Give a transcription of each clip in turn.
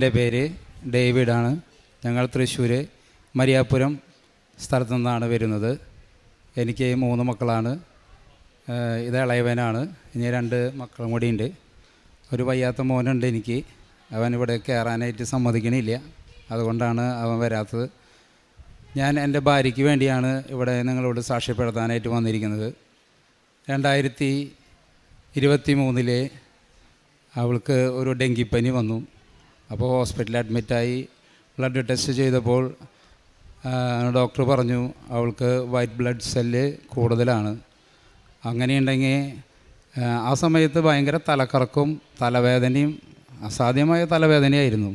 എൻ്റെ പേര് ഡേവിഡാണ്. ഞങ്ങൾ തൃശ്ശൂർ മരിയാപ്പുരം സ്ഥലത്തു നിന്നാണ് വരുന്നത്. എനിക്ക് 3 മക്കളാണ്. ഇത് ഇളയവനാണ്. ഇനി 2 മക്കളും കൂടിയുണ്ട്. ഒരു വയ്യാത്ത മോനുണ്ട് എനിക്ക്. അവൻ ഇവിടെ കയറാനായിട്ട് സമ്മതിക്കണില്ല. അതുകൊണ്ടാണ് അവൻ വരാത്തത്. ഞാൻ എൻ്റെ ഭാര്യയ്ക്ക് വേണ്ടിയാണ് ഇവിടെ നിങ്ങളോട് സാക്ഷ്യപ്പെടുത്താനായിട്ട് വന്നിരിക്കുന്നത്. 2023 അവൾക്ക് ഒരു ഡെങ്കിപ്പനി വന്നു. അപ്പോൾ ഹോസ്പിറ്റലിൽ അഡ്മിറ്റായി ബ്ലഡ് ടെസ്റ്റ് ചെയ്തപ്പോൾ ഡോക്ടർ പറഞ്ഞു അവൾക്ക് വൈറ്റ് ബ്ലഡ് സെല്ല് കൂടുതലാണ്. അങ്ങനെയുണ്ടെങ്കിൽ ആ സമയത്ത് ഭയങ്കര തലക്കറക്കും തലവേദനയും അസാധ്യമായ തലവേദനയായിരുന്നു.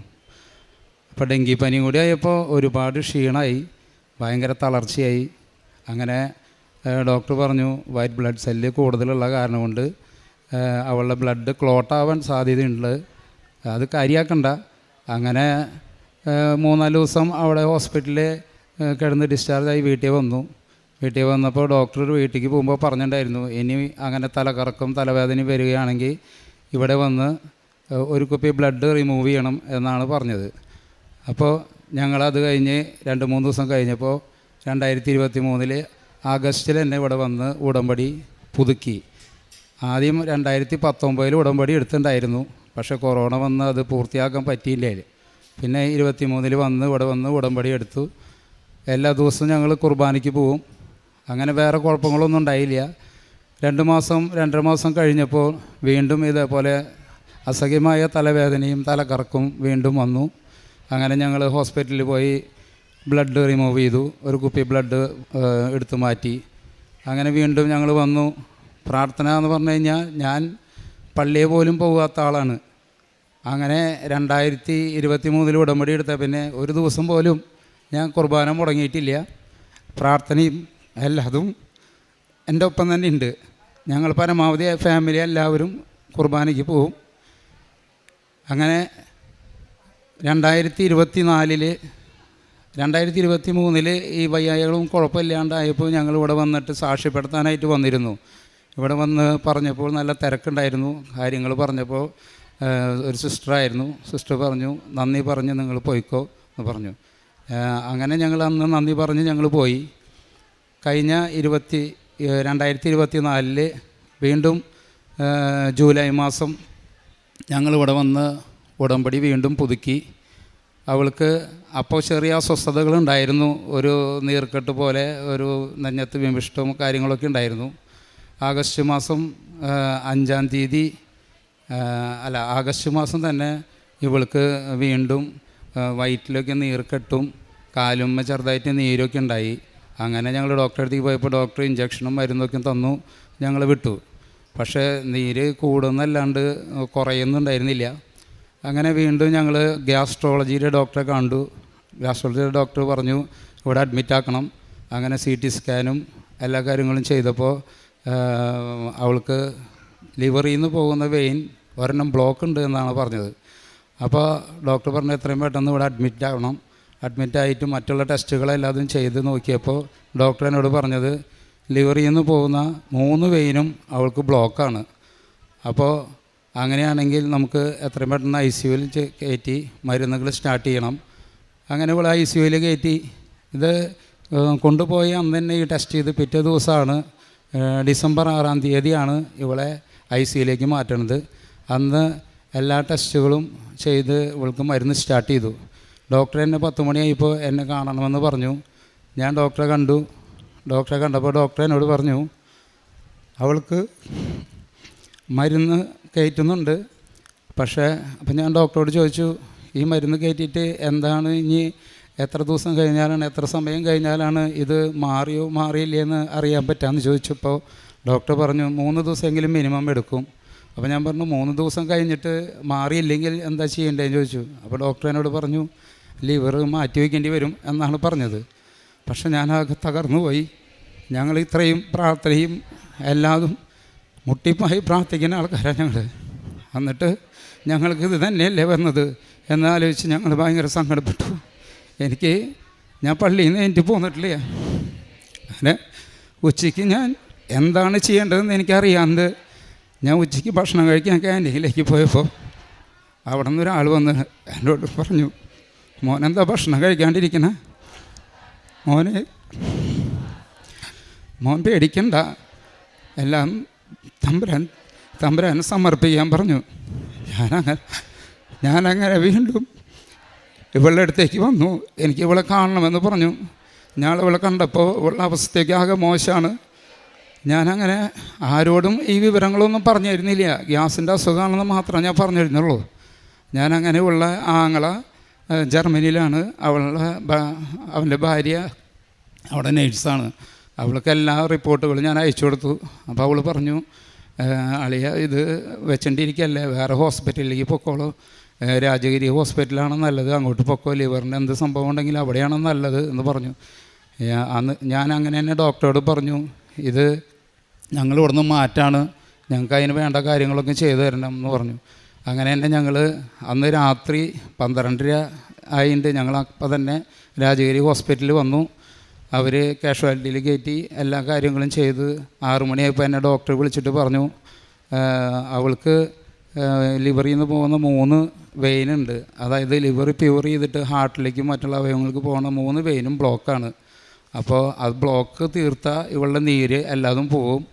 അപ്പോൾ ഡെങ്കിപ്പനിയും കൂടി ആയപ്പോൾ ഒരുപാട് ക്ഷീണമായി, ഭയങ്കര തളർച്ചയായി. അങ്ങനെ ഡോക്ടർ പറഞ്ഞു വൈറ്റ് ബ്ലഡ് സെല്ല് കൂടുതലുള്ള കാരണം കൊണ്ട് അവളുടെ ബ്ലഡ് ക്ലോട്ടാവാൻ സാധ്യതയുണ്ട്, അത് കാര്യമാക്കണ്ട. അങ്ങനെ 3-4 ദിവസം അവിടെ ഹോസ്പിറ്റലിൽ കിടന്ന് ഡിസ്ചാർജായി വീട്ടിൽ വന്നു. വീട്ടിൽ വന്നപ്പോൾ ഡോക്ടർ വീട്ടിലേക്ക് പോകുമ്പോൾ പറഞ്ഞിട്ടുണ്ടായിരുന്നു, ഇനി അങ്ങനെ തലകറക്കം തലവേദന വരികയാണെങ്കിൽ ഇവിടെ വന്ന് ഒരു കുപ്പി ബ്ലഡ് റിമൂവ് ചെയ്യണം എന്നാണ് പറഞ്ഞത്. അപ്പോൾ ഞങ്ങളത് കഴിഞ്ഞ് 2-3 ദിവസം കഴിഞ്ഞപ്പോൾ 2023 ആഗസ്റ്റിൽ തന്നെ ഇവിടെ വന്ന് ഉടമ്പടി പുതുക്കി. ആദ്യം 2019 ഉടമ്പടി എടുത്തിട്ടുണ്ടായിരുന്നു. പക്ഷേ കൊറോണ വന്ന് അത് പൂർത്തിയാക്കാൻ പറ്റിയില്ല. പിന്നെ 23 വന്ന് ഇവിടെ വന്ന് ഉടമ്പടി എടുത്തു. എല്ലാ ദിവസവും ഞങ്ങൾ കുർബാനയ്ക്ക് പോവും. അങ്ങനെ വേറെ കുഴപ്പങ്ങളൊന്നും ഉണ്ടായില്ല. 2-2.5 മാസം കഴിഞ്ഞപ്പോൾ വീണ്ടും ഇതേപോലെ അസഹ്യമായ തലവേദനയും തലകറക്കും വീണ്ടും വന്നു. അങ്ങനെ ഞങ്ങൾ ഹോസ്പിറ്റലിൽ പോയി ബ്ലഡ് റിമൂവ് ചെയ്തു. ഒരു കുപ്പി ബ്ലഡ് എടുത്തു മാറ്റി. അങ്ങനെ വീണ്ടും ഞങ്ങൾ വന്നു. പ്രാർത്ഥന എന്ന് പറഞ്ഞു കഴിഞ്ഞാൽ ഞാൻ പള്ളിയെ പോലും പോകാത്ത ആളാണ്. അങ്ങനെ 2023 ഉടമ്പടി എടുത്ത പിന്നെ ഒരു ദിവസം പോലും ഞാൻ കുർബാന മുടങ്ങിയിട്ടില്ല. പ്രാർത്ഥനയും എല്ലാതും എൻ്റെ ഒപ്പം തന്നെ ഉണ്ട്. ഞങ്ങൾ പരമാവധി ഫാമിലി എല്ലാവരും കുർബാനയ്ക്ക് പോവും. അങ്ങനെ 2023 ഈ വയ്യായ്കളും കുഴപ്പമില്ലാണ്ടായപ്പോൾ ഞങ്ങളിവിടെ വന്നിട്ട് സാക്ഷ്യപ്പെടുത്താനായിട്ട് വന്നിരുന്നു. ഇവിടെ വന്ന് പറഞ്ഞപ്പോൾ നല്ല തിരക്കുണ്ടായിരുന്നു. കാര്യങ്ങൾ പറഞ്ഞപ്പോൾ ഒരു സിസ്റ്ററായിരുന്നു. സിസ്റ്റർ പറഞ്ഞു നന്ദി പറഞ്ഞ് നിങ്ങൾ പോയിക്കോ എന്ന് പറഞ്ഞു. അങ്ങനെ ഞങ്ങൾ അന്ന് നന്ദി പറഞ്ഞ് ഞങ്ങൾ പോയി. കഴിഞ്ഞ 2024 വീണ്ടും ജൂലൈ മാസം ഞങ്ങളിവിടെ വന്ന് ഉടമ്പടി വീണ്ടും പുതുക്കി. അവൾക്ക് അപ്പോൾ ചെറിയ അസ്വസ്ഥതകളുണ്ടായിരുന്നു. ഒരു നീർക്കെട്ട് പോലെ ഒരു നെഞ്ഞത്ത് വിമിഷ്ടവും കാര്യങ്ങളൊക്കെ ഉണ്ടായിരുന്നു. ആഗസ്റ്റ് മാസം 5-ാം തീയതി ആഗസ്റ്റ് മാസം തന്നെ ഇവൾക്ക് വീണ്ടും വയറ്റിലൊക്കെ നീർക്കെട്ടും കാലുമ്മ ചെറുതായിട്ട് നീരൊക്കെ ഉണ്ടായി. അങ്ങനെ ഞങ്ങൾ ഡോക്ടറെ അടുത്തേക്ക് പോയപ്പോൾ ഡോക്ടർ ഇഞ്ചക്ഷനും മരുന്നൊക്കെ തന്നു. ഞങ്ങൾ വിട്ടു. പക്ഷേ നീര് കൂടുന്നല്ലാണ്ട് കുറയുന്നുണ്ടായിരുന്നില്ല. അങ്ങനെ വീണ്ടും ഞങ്ങൾ ഗ്യാസ്ട്രോളജിയുടെ ഡോക്ടറെ കണ്ടു. ഗ്യാസ്ട്രോളജിയുടെ ഡോക്ടർ പറഞ്ഞു ഇവിടെ അഡ്മിറ്റാക്കണം. അങ്ങനെ CT സ്കാനും എല്ലാ കാര്യങ്ങളും ചെയ്തപ്പോൾ അവൾക്ക് ലിവറിൽ നിന്ന് പോകുന്ന വെയിൻ ഒരെണ്ണം ബ്ലോക്ക് ഉണ്ട് എന്നാണ് പറഞ്ഞത്. അപ്പോൾ ഡോക്ടർ പറഞ്ഞു എത്രയും പെട്ടെന്ന് ഇവിടെ അഡ്മിറ്റാകണം. അഡ്മിറ്റായിട്ട് മറ്റുള്ള ടെസ്റ്റുകളെല്ലാതും ചെയ്ത് നോക്കിയപ്പോൾ ഡോക്ടർ എന്നോട് പറഞ്ഞത് ലിവറിൽ നിന്ന് പോകുന്ന 3 വെയിനും അവൾക്ക് ബ്ലോക്കാണ്. അപ്പോൾ അങ്ങനെയാണെങ്കിൽ നമുക്ക് എത്രയും പെട്ടെന്ന് ICUവിൽ കയറ്റി മരുന്നുകൾ സ്റ്റാർട്ട് ചെയ്യണം. അങ്ങനെ ഇവിടെ ICUവിൽ കയറ്റി. ഇത് കൊണ്ടുപോയി അന്ന് തന്നെ ഈ ടെസ്റ്റ് ചെയ്ത് പിറ്റേ ദിവസമാണ് ഡിസംബർ 6-ാം തീയതിയാണ് ഇവളെ ICUവിലേക്ക് മാറ്റണത്. അന്ന് എല്ലാ ടെസ്റ്റുകളും ചെയ്ത് ഇവൾക്ക് മരുന്ന് സ്റ്റാർട്ട് ചെയ്തു. ഡോക്ടർ എന്നെ 10 മണിയായപ്പോൾ എന്നെ കാണണമെന്ന് പറഞ്ഞു. ഞാൻ ഡോക്ടറെ കണ്ടു. ഡോക്ടറെ കണ്ടപ്പോൾ ഡോക്ടർ എന്നോട് പറഞ്ഞു അവൾക്ക് മരുന്ന് കയറ്റുന്നുണ്ട്. പക്ഷേ അപ്പം ഞാൻ ഡോക്ടറോട് ചോദിച്ചു ഈ മരുന്ന് കയറ്റിയിട്ട് എന്താണ് ഇനി എത്ര ദിവസം കഴിഞ്ഞാലാണ് എത്ര സമയം കഴിഞ്ഞാലാണ് ഇത് മാറിയോ മാറിയില്ലേന്ന് അറിയാൻ പറ്റാമെന്ന് ചോദിച്ചപ്പോൾ ഡോക്ടർ പറഞ്ഞു 3 ദിവസമെങ്കിലും മിനിമം എടുക്കും. അപ്പോൾ ഞാൻ പറഞ്ഞു 3 ദിവസം കഴിഞ്ഞിട്ട് മാറിയില്ലെങ്കിൽ എന്താ ചെയ്യേണ്ടതെന്ന് ചോദിച്ചു. അപ്പോൾ ഡോക്ടർ എന്നോട് പറഞ്ഞു ലിവർ മാറ്റി വയ്ക്കേണ്ടി വരും എന്നാണ് പറഞ്ഞത്. പക്ഷെ ഞാനാകെ തകർന്നു പോയി. ഞങ്ങൾ ഇത്രയും പ്രാർത്ഥനയും എല്ലാതും മുട്ടിപ്പായി പ്രാർത്ഥിക്കുന്ന ആൾക്കാരാണ് ഞങ്ങൾ. എന്നിട്ട് ഞങ്ങൾക്ക് ഇത് തന്നെയല്ലേ വന്നത് എന്നാലോചിച്ച് ഞങ്ങൾ ഭയങ്കര സങ്കടപ്പെട്ടു. ഞാൻ പള്ളിയിൽ നിന്ന് എനിക്ക് പോന്നിട്ടില്ല. അങ്ങനെ ഉച്ചയ്ക്ക് ഞാൻ എന്താണ് ചെയ്യേണ്ടതെന്ന് എനിക്കറിയാണ്ട് ഞാൻ ഉച്ചയ്ക്ക് ഭക്ഷണം കഴിക്കാൻ ക്യാൻറ്റീനിലേക്ക് പോയപ്പോൾ അവിടെ നിന്ന് ഒരാൾ വന്ന് എന്നോട് പറഞ്ഞു, മോനെന്താ ഭക്ഷണം കഴിക്കാണ്ടിരിക്കണേ? മോൻ പേടിക്കണ്ട, എല്ലാം തമ്പുരാൻ സമർപ്പിക്കാൻ പറഞ്ഞു. ഞാനങ്ങനെ വീണ്ടും ഇവളുടെ അടുത്തേക്ക് വന്നു. എനിക്ക് ഇവളെ കാണണമെന്ന് പറഞ്ഞു. ഞാൻ ഇവളെ കണ്ടപ്പോൾ ഇവളുടെ അവസ്ഥയ്ക്ക് ആകെ മോശമാണ്. ഞാനങ്ങനെ ആരോടും ഈ വിവരങ്ങളൊന്നും പറഞ്ഞു തരുന്നില്ല. ഗ്യാസിൻ്റെ അസുഖമാണെന്ന് മാത്രമേ ഞാൻ പറഞ്ഞു തരുന്നുള്ളൂ. ഞാനങ്ങനെ ഉള്ള ആങ്ങള ജർമ്മനിയിലാണ്. അവൻ്റെ ഭാര്യ അവിടെ നേഴ്സാണ്. അവൾക്ക് എല്ലാ റിപ്പോർട്ടുകളും ഞാൻ അയച്ചു കൊടുത്തു. അപ്പോൾ അവൾ പറഞ്ഞു, അളിയ ഇത് വെച്ചോണ്ടിരിക്കല്ലേ, വേറെ ഹോസ്പിറ്റലിലേക്ക് പൊക്കോളൂ, രാജഗിരി ഹോസ്പിറ്റലാണ് നല്ലത്, അങ്ങോട്ട് പൊക്കോ, ലിവറിന് എന്ത് സംഭവം ഉണ്ടെങ്കിലും അവിടെയാണ് നല്ലത് എന്ന് പറഞ്ഞു. ഞാൻ അങ്ങനെ തന്നെ ഡോക്ടറോട് പറഞ്ഞു, ഇത് ഞങ്ങൾ ഇവിടുന്ന് മാറ്റാണ്, ഞങ്ങൾക്ക് അതിന് വേണ്ട കാര്യങ്ങളൊക്കെ ചെയ്തു തരണം എന്ന് പറഞ്ഞു. അങ്ങനെ തന്നെ ഞങ്ങൾ അന്ന് രാത്രി 12:30 ആയിട്ട് ഞങ്ങൾ അപ്പം തന്നെ രാജഗിരി ഹോസ്പിറ്റലിൽ വന്നു. അവർ കാഷ്വാലിറ്റിയിൽ കയറ്റി എല്ലാ കാര്യങ്ങളും ചെയ്ത് 6 മണിയായപ്പോൾ എന്നെ ഡോക്ടർ വിളിച്ചിട്ട് പറഞ്ഞു, അവൾക്ക് ലിവറിൽ നിന്ന് പോകുന്ന 3 വെയിനുണ്ട്. അതായത് ലിവർ പ്യൂർ ചെയ്തിട്ട് ഹാർട്ടിലേക്കും മറ്റുള്ള അവയവങ്ങൾക്ക് പോകുന്ന 3 വെയിനും ബ്ലോക്കാണ്. അപ്പോൾ അത് ബ്ലോക്ക് തീർത്താൽ ഇവളുടെ നീര് എല്ലാതും പോവും.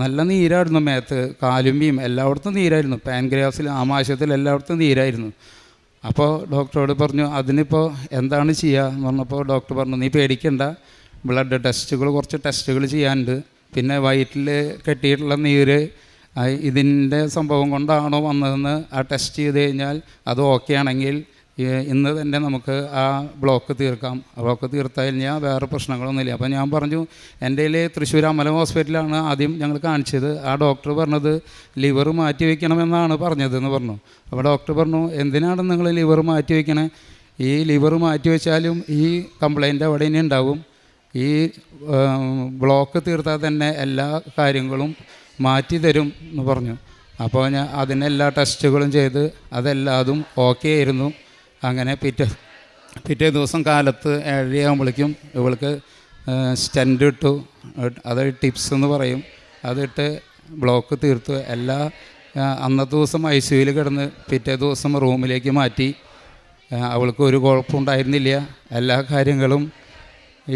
നല്ല നീരായിരുന്നു, മേത്ത് കാലുമ്പിയും എല്ലായിടത്തും നീരായിരുന്നു, പാൻക്രിയാസിൽ ആമാശയത്തിൽ എല്ലായിടത്തും നീരായിരുന്നു. അപ്പോൾ ഡോക്ടറോട് പറഞ്ഞു, അതിനിപ്പോൾ എന്താണ് ചെയ്യുക എന്ന് പറഞ്ഞപ്പോൾ ഡോക്ടർ പറഞ്ഞു, നീ പേടിക്കണ്ട, ബ്ലഡ് ടെസ്റ്റുകൾ കുറച്ച് ടെസ്റ്റുകൾ ചെയ്യാനുണ്ട്. പിന്നെ വയറ്റിൽ കെട്ടിയിട്ടുള്ള നീര് ഇതിൻ്റെ സംഭവം കൊണ്ടാണോ വന്നതെന്ന് ആ ടെസ്റ്റ് ചെയ്ത് കഴിഞ്ഞാൽ അത് ഓക്കെ ആണെങ്കിൽ ഇന്ന് തന്നെ നമുക്ക് ആ ബ്ലോക്ക് തീർക്കാം. ബ്ലോക്ക് തീർത്താൽ കഴിഞ്ഞാൽ വേറെ പ്രശ്നങ്ങളൊന്നുമില്ല. അപ്പോൾ ഞാൻ പറഞ്ഞു, എൻ്റെ തൃശ്ശൂർ അമല ഹോസ്പിറ്റലാണ് ആദ്യം ഞങ്ങൾ കാണിച്ചത്. ആ ഡോക്ടർ പറഞ്ഞത് ലിവർ മാറ്റി വയ്ക്കണമെന്നാണ് പറഞ്ഞതെന്ന് പറഞ്ഞു. അപ്പോൾ ഡോക്ടർ പറഞ്ഞു, എന്തിനാണ് നിങ്ങൾ ലിവർ മാറ്റി വയ്ക്കണേ? ഈ ലിവർ മാറ്റി വെച്ചാലും ഈ കംപ്ലൈൻറ്റ് അവിടെ ഇനി ഉണ്ടാവും. ഈ ബ്ലോക്ക് തീർത്താൽ തന്നെ എല്ലാ കാര്യങ്ങളും മാറ്റി തരും എന്ന് പറഞ്ഞു. അപ്പോൾ ഞാൻ അതിനെല്ലാ ടെസ്റ്റുകളും ചെയ്ത് അതെല്ലാതും ഓക്കെ ആയിരുന്നു. അങ്ങനെ പിറ്റേ ദിവസം കാലത്ത് 7:30 ആകുമ്പോഴേക്കും ഇവൾക്ക് സ്റ്റെൻറ്റ് ഇട്ടു. അത് ടിപ്സ് എന്ന് പറയും. അതിട്ട് ബ്ലോക്ക് തീർത്തു. അന്നത്തെ ദിവസം ICUയിൽ കിടന്ന് പിറ്റേ ദിവസം റൂമിലേക്ക് മാറ്റി. അവൾക്ക് ഒരു കുഴപ്പമുണ്ടായിരുന്നില്ല. എല്ലാ കാര്യങ്ങളും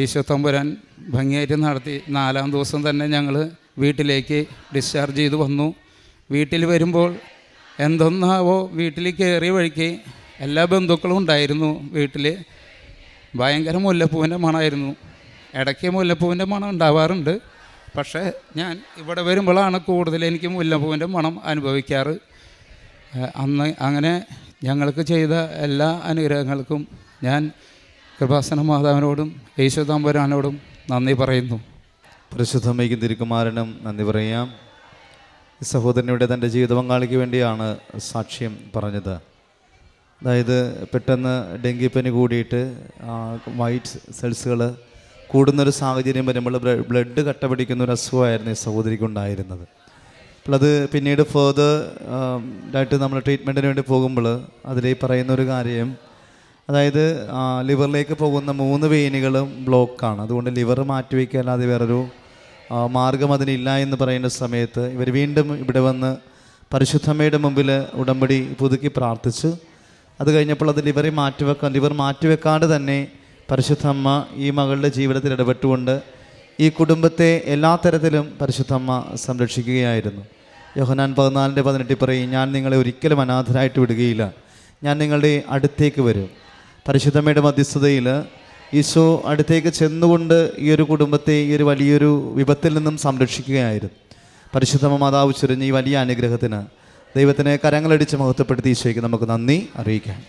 ഈശോ തമ്പുരാൻ ഭംഗിയായിട്ട് നടത്തി. 4-ാം ദിവസം തന്നെ ഞങ്ങൾ വീട്ടിലേക്ക് ഡിസ്ചാർജ് ചെയ്ത് വന്നു. വീട്ടിൽ വരുമ്പോൾ എന്തൊന്നാവോ വീട്ടിൽ കയറിയ വഴിക്ക് എല്ലാ ബന്ധുക്കളും ഉണ്ടായിരുന്നു. വീട്ടിൽ ഭയങ്കര മുല്ലപ്പൂവിൻ്റെ മണമായിരുന്നു. ഇടയ്ക്ക് മുല്ലപ്പൂവിൻ്റെ മണം ഉണ്ടാവാറുണ്ട്. പക്ഷേ ഞാൻ ഇവിടെ വരുമ്പോഴാണ് കൂടുതൽ എനിക്ക് മുല്ലപ്പൂവിൻ്റെ മണം അനുഭവിക്കാറ്. അന്ന് അങ്ങനെ ഞങ്ങൾക്ക് ചെയ്ത എല്ലാ അനുഗ്രഹങ്ങൾക്കും ഞാൻ കൃപാസന മാതാവിനോടും യേശു തമ്പുരാനോടും നന്ദി പറയുന്നു. പരിശുദ്ധമ്മയ്ക്കും തിരുക്കുമാരനും നന്ദി പറയാം. ഈ സഹോദരനിവിടെ തൻ്റെ ജീവിത പങ്കാളിക്ക് വേണ്ടിയാണ് സാക്ഷ്യം പറഞ്ഞത്. അതായത് പെട്ടെന്ന് ഡെങ്കിപ്പനി കൂടിയിട്ട് വൈറ്റ് സെൽസുകൾ കൂടുന്നൊരു സാഹചര്യം വരുമ്പോൾ ബ്ലഡ് കട്ട പിടിക്കുന്ന ഒരു അസുഖമായിരുന്നു ഈ സഹോദരിക്കുണ്ടായിരുന്നത്. അപ്പോൾ അത് പിന്നീട് ആയിട്ട് നമ്മൾ ട്രീറ്റ്മെൻറ്റിന് വേണ്ടി പോകുമ്പോൾ അതിൽ പറയുന്നൊരു കാര്യം, അതായത് ലിവറിലേക്ക് പോകുന്ന 3 വെയിനുകളും ബ്ലോക്കാണ്. അതുകൊണ്ട് ലിവർ മാറ്റിവെക്കുക അല്ലാതെ വേറൊരു മാർഗം അതിനില്ല എന്ന് പറയുന്ന സമയത്ത് ഇവർ വീണ്ടും ഇവിടെ വന്ന് പരിശുദ്ധമ്മയുടെ മുമ്പിൽ ഉടമ്പടി പുതുക്കി പ്രാർത്ഥിച്ചു. അത് കഴിഞ്ഞപ്പോൾ അത് ലിവർ മാറ്റിവെക്കാണ്ട് തന്നെ പരിശുദ്ധമ്മ ഈ മകളുടെ ജീവിതത്തിൽ ഇടപെട്ടുകൊണ്ട് ഈ കുടുംബത്തെ എല്ലാ തരത്തിലും പരിശുദ്ധമ്മ സംരക്ഷിക്കുകയായിരുന്നു. യോഹന്നാൻ 14:18 പറയും, ഞാൻ നിങ്ങളെ ഒരിക്കലും അനാഥരായിട്ട് വിടുകയില്ല, ഞാൻ നിങ്ങളുടെ അടുത്തേക്ക് വരും. പരിശുദ്ധമ്മയുടെ മധ്യസ്ഥതയിൽ ഈശോ അടുത്തേക്ക് ചെന്നുകൊണ്ട് ഈ ഒരു കുടുംബത്തെ ഈ ഒരു വലിയൊരു വിപത്തിൽ നിന്നും സംരക്ഷിക്കുകയായിരുന്നു. പരിശുദ്ധമ്മ മാതാവ് ചൊരിഞ്ഞ ഈ വലിയ അനുഗ്രഹത്തിന് ദൈവത്തിനെ കരങ്ങളടിച്ച് മഹത്വപ്പെടുത്തി ഈശോയ്ക്ക് നമുക്ക് നന്ദി അറിയിക്കാം.